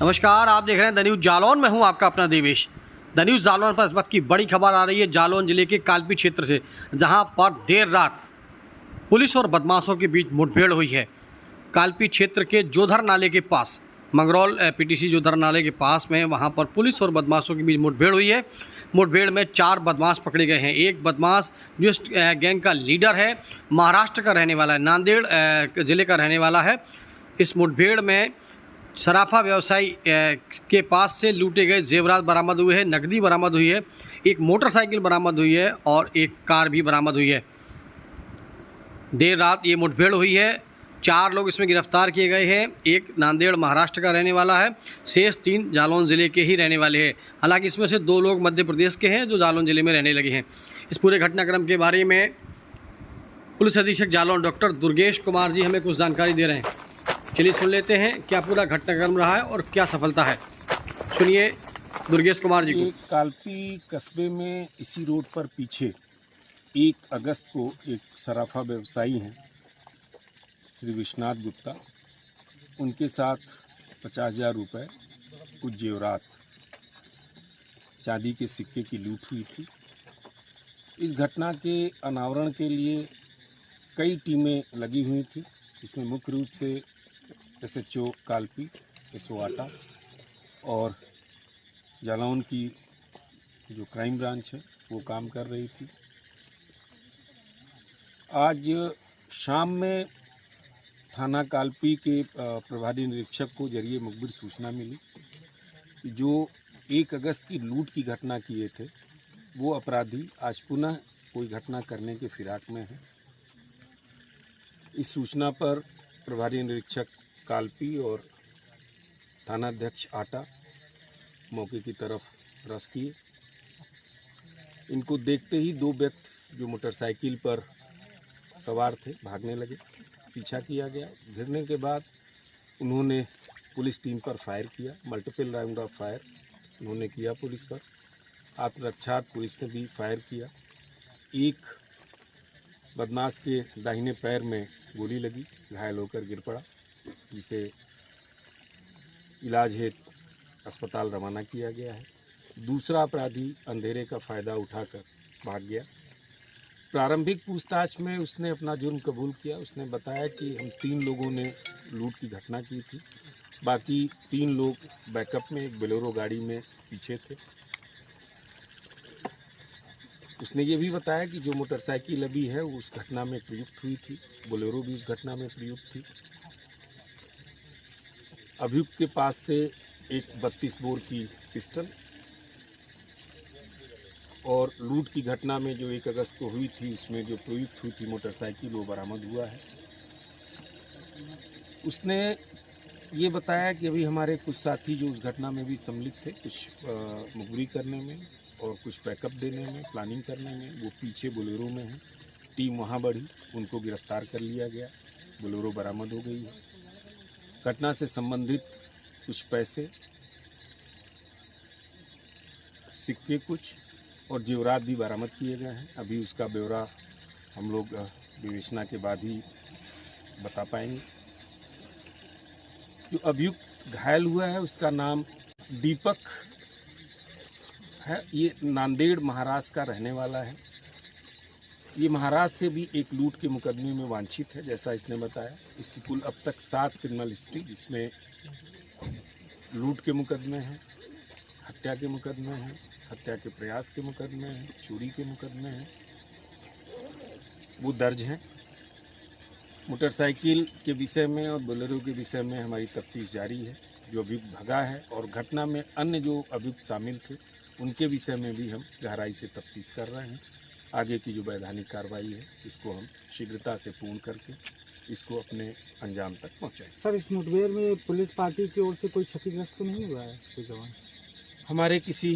नमस्कार, आप देख रहे हैं द न्यूज़ जालौन में हूं आपका अपना देवेश। द न्यूज़ जालौन पर इस वक्त की बड़ी खबर आ रही है जालौन जिले के कालपी क्षेत्र से, जहां पर देर रात पुलिस और बदमाशों के बीच मुठभेड़ हुई है। कालपी क्षेत्र के जोधर नाले के पास, मंगरौल पीटीसी जोधर नाले के पास में, वहां पर पुलिस और बदमाशों के बीच मुठभेड़ हुई है। मुठभेड़ में 4 बदमाश पकड़े गए हैं। एक बदमाश जो इस गैंग का लीडर है, महाराष्ट्र का रहने वाला है, नांदेड़ ज़िले का रहने वाला है। इस मुठभेड़ में सराफा व्यवसायी के पास से लूटे गए जेवरात बरामद हुए हैं, नकदी बरामद हुई है, एक मोटरसाइकिल बरामद हुई है और एक कार भी बरामद हुई है। देर रात ये मुठभेड़ हुई है। 4 लोग इसमें गिरफ्तार किए गए हैं। एक नांदेड़ महाराष्ट्र का रहने वाला है, शेष 3 जालौन ज़िले के ही रहने वाले हैं। हालांकि इसमें से 2 लोग मध्य प्रदेश के हैं जो जालौन ज़िले में रहने लगे हैं। इस पूरे घटनाक्रम के बारे में पुलिस अधीक्षक जालौन डॉक्टर दुर्गेश कुमार जी हमें कुछ जानकारी दे रहे हैं। चलिए सुन लेते हैं क्या पूरा घटनाक्रम रहा है और क्या सफलता है। सुनिए दुर्गेश कुमार जी को। कालपी कस्बे में इसी रोड पर पीछे 1 अगस्त को एक सराफा व्यवसायी हैं श्री विश्वनाथ गुप्ता, उनके साथ 50,000 रुपये, कुछ जेवरात, चांदी के सिक्के की लूट हुई थी। इस घटना के अनावरण के लिए कई टीमें लगी हुई थी, जिसमें मुख्य रूप से SHO कालपी, SO आटा और जालौन की जो क्राइम ब्रांच है वो काम कर रही थी। आज शाम में थाना कालपी के प्रभारी निरीक्षक को जरिए मुखबिर सूचना मिली कि जो 1 अगस्त की लूट की घटना किए थे वो अपराधी आज पुनः कोई घटना करने के फिराक में हैं। इस सूचना पर प्रभारी निरीक्षक कालपी और थानाध्यक्ष आटा मौके की तरफ रस किए। इनको देखते ही 2 व्यक्ति जो मोटरसाइकिल पर सवार थे भागने लगे। पीछा किया गया। घिरने के बाद उन्होंने पुलिस टीम पर फायर किया। मल्टीपल राउंड ऑफ फायर उन्होंने किया पुलिस पर। आत्मरक्षार्थ पुलिस ने भी फायर किया। एक बदमाश के दाहिने पैर में गोली लगी, घायल होकर गिर पड़ा, जिसे इलाज हेतु अस्पताल रवाना किया गया है। दूसरा अपराधी अंधेरे का फ़ायदा उठाकर भाग गया। प्रारंभिक पूछताछ में उसने अपना जुर्म कबूल किया। उसने बताया कि हम 3 लोगों ने लूट की घटना की थी, बाकी 3 लोग बैकअप में एक बोलेरो गाड़ी में पीछे थे। उसने ये भी बताया कि जो मोटरसाइकिल अभी है वो उस घटना में प्रयुक्त हुई थी, बोलेरो भी उस घटना में प्रयुक्त थी। अभियुक्त के पास से एक 32 बोर की पिस्टल और लूट की घटना में जो 1 अगस्त को हुई थी उसमें जो प्रयुक्त हुई थी मोटरसाइकिल वो बरामद हुआ है। उसने ये बताया कि अभी हमारे कुछ साथी जो उस घटना में भी सम्मिलित थे, कुछ मुखबिरी करने में और कुछ बैकअप देने में, प्लानिंग करने में, वो पीछे बोलेरो में हैं। टीम वहाँ बढ़ी, उनको गिरफ्तार कर लिया गया, बोलेरो बरामद हो गई है। घटना से संबंधित कुछ पैसे, सिक्के कुछ और जेवरात भी बरामद किए गए हैं। अभी उसका ब्यौरा हम लोग विवेचना के बाद ही बता पाएंगे। जो अभियुक्त घायल हुआ है उसका नाम दीपक है। ये नांदेड़ महाराष्ट्र का रहने वाला है। ये महाराष्ट्र से भी एक लूट के मुकदमे में वांछित है, जैसा इसने बताया। इसकी कुल अब तक 7 क्रिमिनल हिस्ट्री, जिसमें लूट के मुकदमे हैं, हत्या के मुकदमे हैं, हत्या के प्रयास के मुकदमे हैं, चोरी के मुकदमे हैं, वो दर्ज हैं। मोटरसाइकिल के विषय में और बोलेरो के विषय में हमारी तफ्तीश जारी है। जो अभियुक्त भगा है और घटना में अन्य जो अभियुक्त शामिल थे उनके विषय में भी हम गहराई से तफ्तीश कर रहे हैं। आगे की जो वैधानिक कार्रवाई है इसको हम शीघ्रता से पूर्ण करके इसको अपने अंजाम तक पहुँचाएं। सर, इस मुठभेड़ में पुलिस पार्टी की ओर से कोई क्षतिग्रस्त तो नहीं हुआ है कोई जवान? हमारे किसी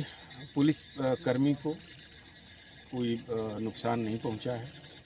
पुलिस कर्मी को कोई नुकसान नहीं पहुंचा है।